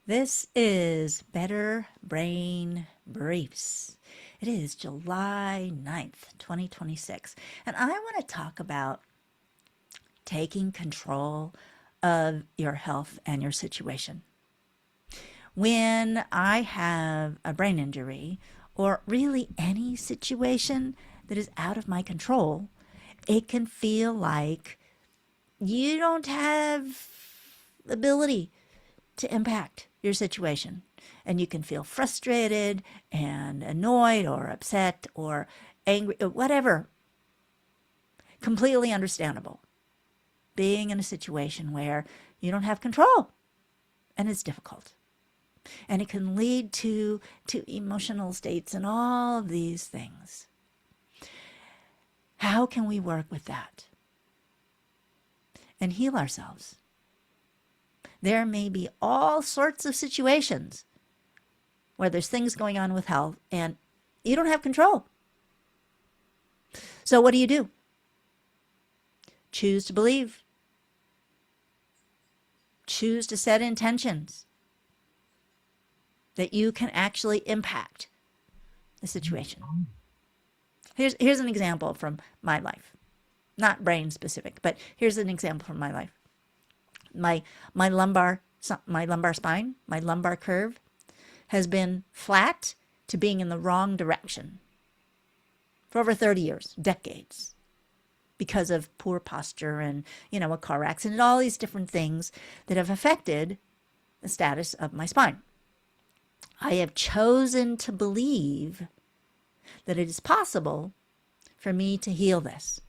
This is Better Brain Briefs. It is July 9th, 2026, and I want to talk about taking control of your health and your situation. When I have a brain injury, or really any situation that is out of my control, it can feel like you don't have the ability to impact your situation. And you can feel frustrated and annoyed or upset or angry, whatever. Completely understandable. Being in a situation where you don't have control and it's difficult. And it can lead to emotional states and all of these things. How can we work with that and heal ourselves? There may be all sorts of situations where there's things going on with health and you don't have control. So what do? Choose to believe. Choose to set intentions that you can actually impact the situation. Here's an example from my life. Not brain specific, but here's an example from my life. My lumbar spine, my lumbar curve has been flat to being in the wrong direction for over 30 years, decades, because of poor posture and, a car accident, all these different things that have affected the status of my spine. I have chosen to believe that it is possible for me to heal this.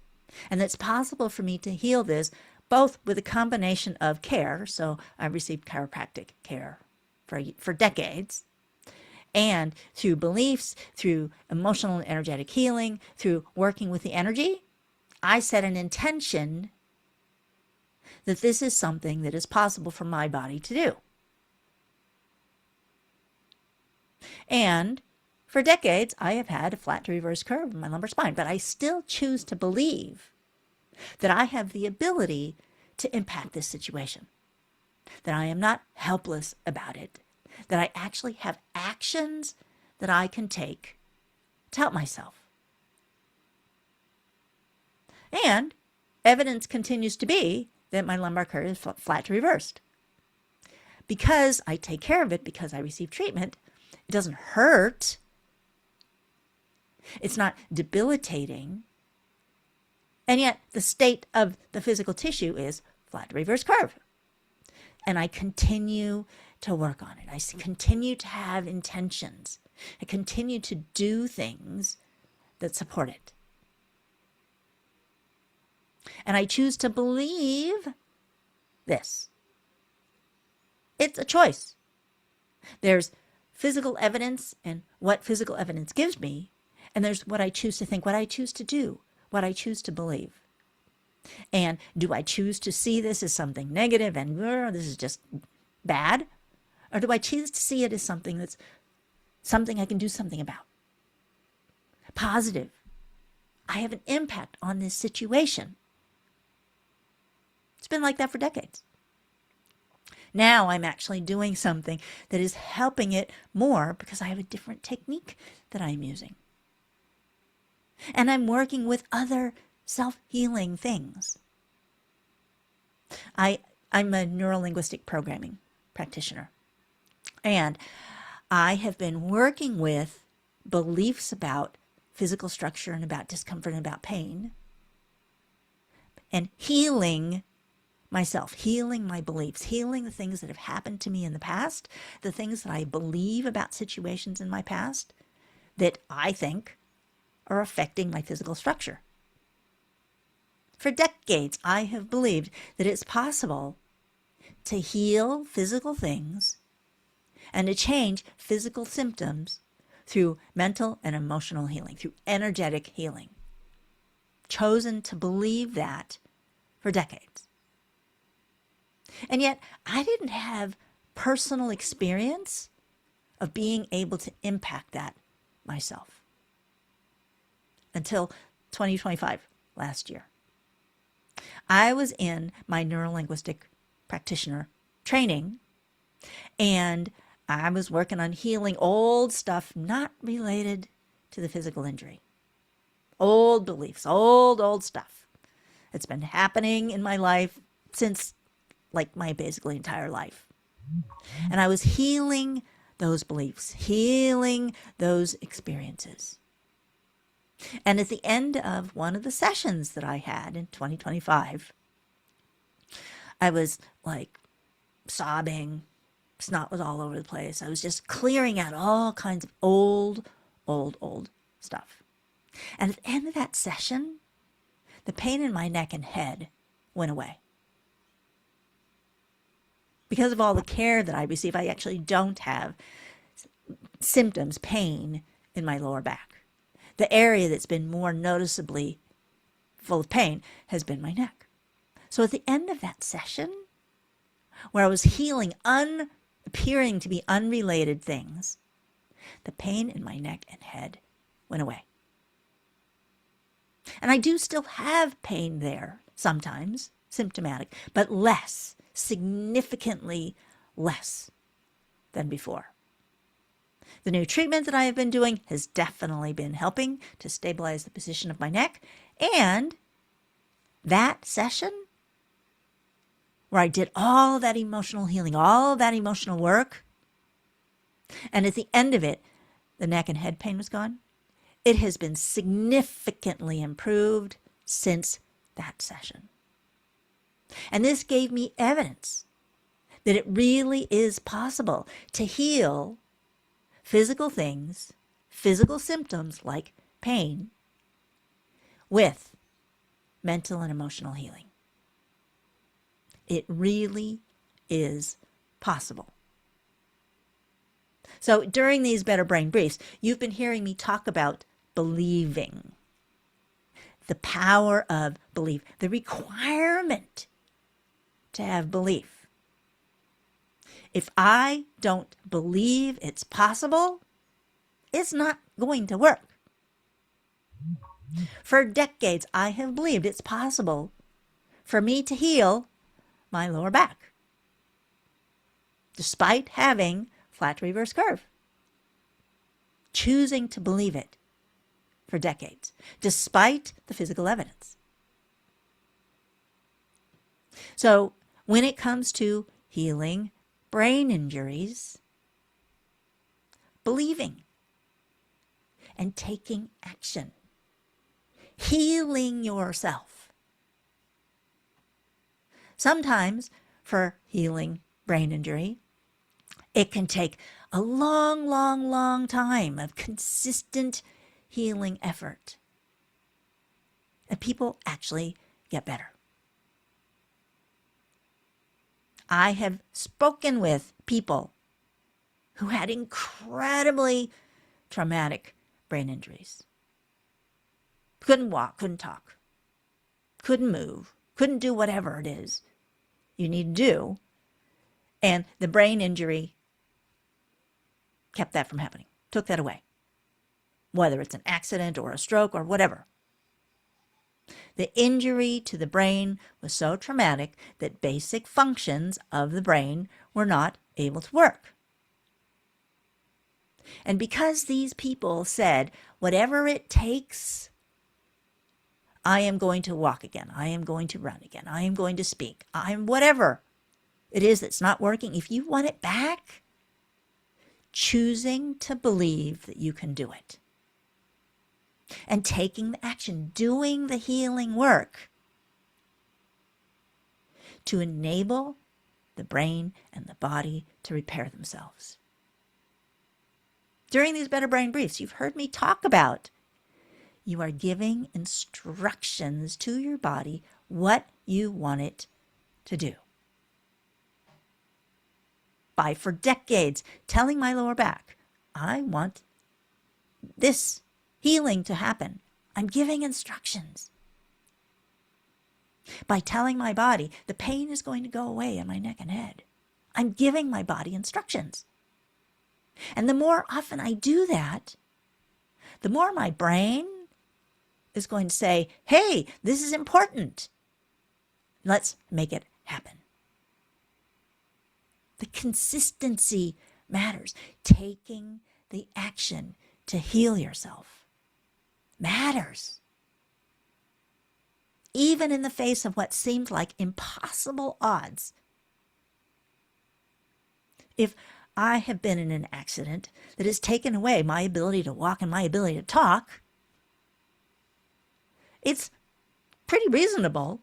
And it's possible for me to heal this both with a combination of care. So I received chiropractic care for decades. And through beliefs, through emotional and energetic healing, through working with the energy, I set an intention that this is something that is possible for my body to do. And for decades, I have had a flat to reverse curve in my lumbar spine, but I still choose to believe that I have the ability to impact this situation, that I am not helpless about it, that I actually have actions that I can take to help myself. And evidence continues to be that my lumbar curve is flat to reversed. Because I take care of it, because I receive treatment, it doesn't hurt. It's not debilitating. And yet the state of the physical tissue is flat to reverse curve. And I continue to work on it. I continue to have intentions. I continue to do things that support it. And I choose to believe this. It's a choice. There's physical evidence and what physical evidence gives me, and there's what I choose to think, what I choose to do, what I choose to believe. And do I choose to see this as something negative and this is just bad? Or do I choose to see it as something that's something I can do something about? Positive. I have an impact on this situation. It's been like that for decades. Now I'm actually doing something that is helping it more because I have a different technique that I'm using. And I'm working with other self-healing things. I'm a neuro-linguistic programming practitioner. And I have been working with beliefs about physical structure and about discomfort and about pain and healing myself, healing my beliefs, healing the things that have happened to me in the past, the things that I believe about situations in my past that I think are affecting my physical structure. For decades, I have believed that it's possible to heal physical things and to change physical symptoms through mental and emotional healing, through energetic healing. Chosen to believe that for decades. And yet, I didn't have personal experience of being able to impact that myself until 2025, last year. I was in my neuro-linguistic practitioner training, And I was working on healing old stuff not related to the physical injury. Old beliefs, old stuff. It's been happening in my life since like my basically entire life. And I was healing those beliefs, healing those experiences. And at the end of one of the sessions that I had in 2025, I was like sobbing. Snot was all over the place. I was just clearing out all kinds of old stuff. And at the end of that session, the pain in my neck and head went away. Because of all the care that I receive, I actually don't have symptoms, pain in my lower back. The area that's been more noticeably full of pain has been my neck. So at the end of that session, where I was healing appearing to be unrelated things, the pain in my neck and head went away. And I do still have pain there sometimes, symptomatic, but less, significantly less than before. The new treatment that I have been doing has definitely been helping to stabilize the position of my neck. And that session where I did all that emotional healing, all that emotional work, and at the end of it, the neck and head pain was gone. It has been significantly improved since that session. And this gave me evidence that it really is possible to heal physical things, physical symptoms like pain, with mental and emotional healing. It really is possible. So during these Better Brain Briefs, you've been hearing me talk about believing, the power of belief, the requirement to have belief. If I don't believe it's possible, it's not going to work. For decades, I have believed it's possible for me to heal my lower back, despite having flat reverse curve. Choosing to believe it for decades, despite the physical evidence. So when it comes to healing brain injuries, believing and taking action, healing yourself. Sometimes for healing brain injury, it can take a long time of consistent healing effort. And people actually get better. I have spoken with people who had incredibly traumatic brain injuries. Couldn't walk, couldn't talk, couldn't move, couldn't do whatever it is you need to do. And the brain injury kept that from happening, took that away, whether it's an accident or a stroke or whatever. The injury to the brain was so traumatic that basic functions of the brain were not able to work. And because these people said, whatever it takes, I am going to walk again, I am going to run again, I am going to speak, whatever it is that's not working, if you want it back, choosing to believe that you can do it. And taking the action, doing the healing work to enable the brain and the body to repair themselves. During these Better Brain Briefs, you've heard me talk about you are giving instructions to your body what you want it to do. By for decades telling my lower back, I want this healing to happen. I'm giving instructions. By telling my body the pain is going to go away in my neck and head, I'm giving my body instructions. And the more often I do that, the more my brain is going to say, hey, this is important. Let's make it happen. The consistency matters. Taking the action to heal yourself matters. Even in the face of what seemed like impossible odds. If I have been in an accident that has taken away my ability to walk and my ability to talk, it's pretty reasonable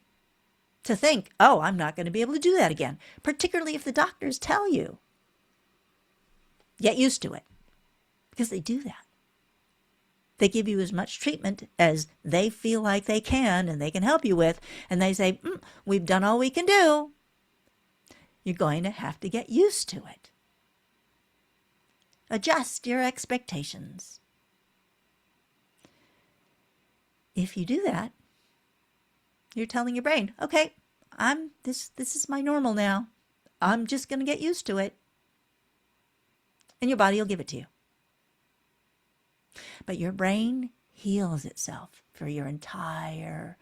to think, oh, I'm not going to be able to do that again, particularly if the doctors tell you. Get used to it, because they do that. They give you as much treatment as they feel like they can and they can help you with, and they say, we've done all we can do. You're going to have to get used to it. Adjust your expectations. If you do that, you're telling your brain, okay, this is my normal now. I'm just going to get used to it. And your body will give it to you. But your brain heals itself for your entire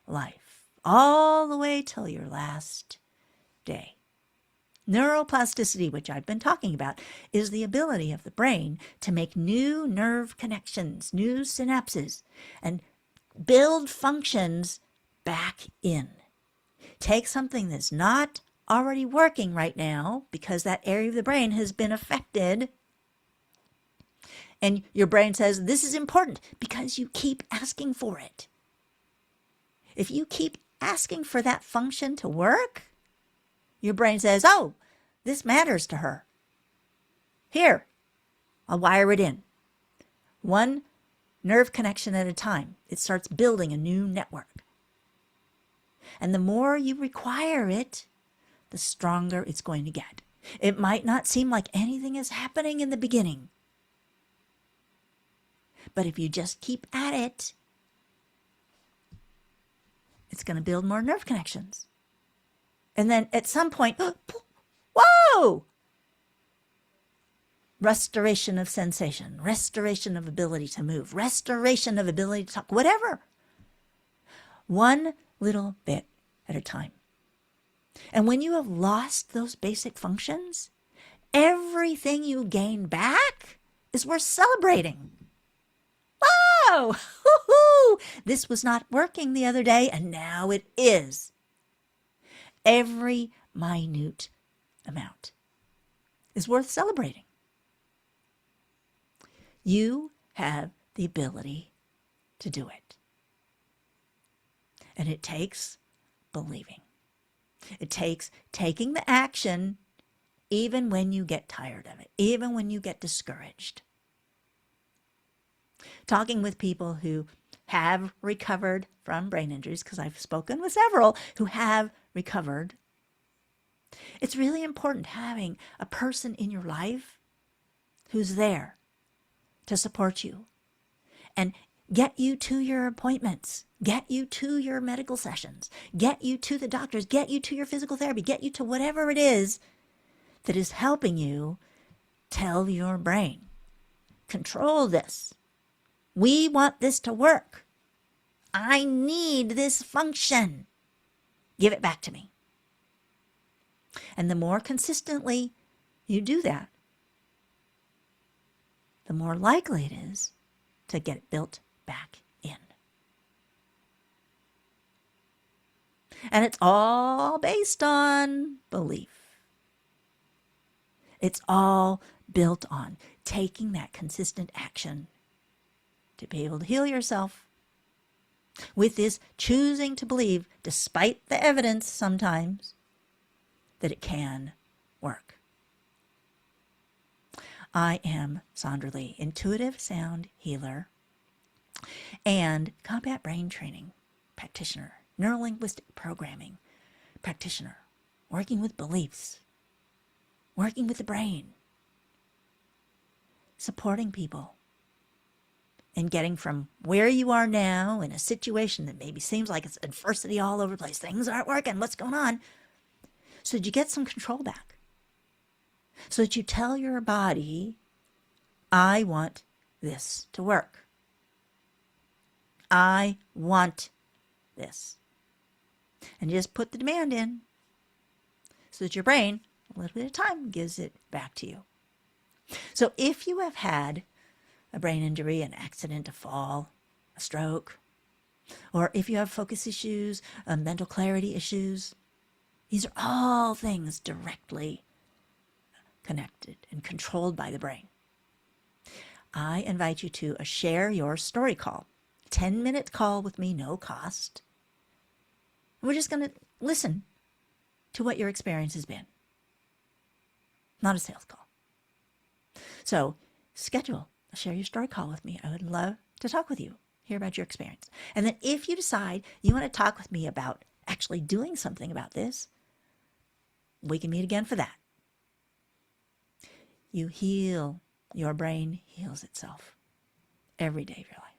life, all the way till your last day. Neuroplasticity, which I've been talking about, is the ability of the brain to make new nerve connections, new synapses, and build functions back in. Take something that's not already working right now because that area of the brain has been affected, and your brain says, this is important because you keep asking for it. If you keep asking for that function to work, your brain says, oh, this matters to her. Here, I'll wire it in. One nerve connection at a time. It starts building a new network. And the more you require it, the stronger it's going to get. It might not seem like anything is happening in the beginning. But if you just keep at it, it's going to build more nerve connections. And then at some point, whoa! Restoration of sensation, restoration of ability to move, restoration of ability to talk, whatever. One little bit at a time. And when you have lost those basic functions, everything you gain back is worth celebrating. Whoa! Woo-hoo! This was not working the other day, and now it is. Every minute amount is worth celebrating. You have the ability to do it. And it takes believing. It takes taking the action even when you get tired of it, even when you get discouraged. Talking with people who have recovered from brain injuries, because I've spoken with several who have recovered, it's really important having a person in your life who's there to support you and get you to your appointments, get you to your medical sessions, get you to the doctors, get you to your physical therapy, get you to whatever it is that is helping you tell your brain, control this. We want this to work. I need this function. Give it back to me. And the more consistently you do that, the more likely it is to get it built back in. And it's all based on belief. It's all built on taking that consistent action to be able to heal yourself. With this choosing to believe, despite the evidence sometimes, that it can work. I am Sandra Lee, intuitive sound healer and combat brain training practitioner, neurolinguistic programming practitioner, working with beliefs, working with the brain, supporting people, and getting from where you are now in a situation that maybe seems like it's adversity all over the place, things aren't working, what's going on, so that you get some control back. So that you tell your body, I want this to work. I want this. And you just put the demand in so that your brain a little bit of time gives it back to you. So if you have had a brain injury, an accident, a fall, a stroke, or if you have focus issues, mental clarity issues, these are all things directly connected and controlled by the brain. I invite you to a share your story call, 10-minute call with me, no cost. We're just going to listen to what your experience has been. Not a sales call. So schedule a share your story call with me. I would love to talk with you, hear about your experience. And then if you decide you want to talk with me about actually doing something about this, we can meet again for that. You heal, your brain heals itself every day of your life.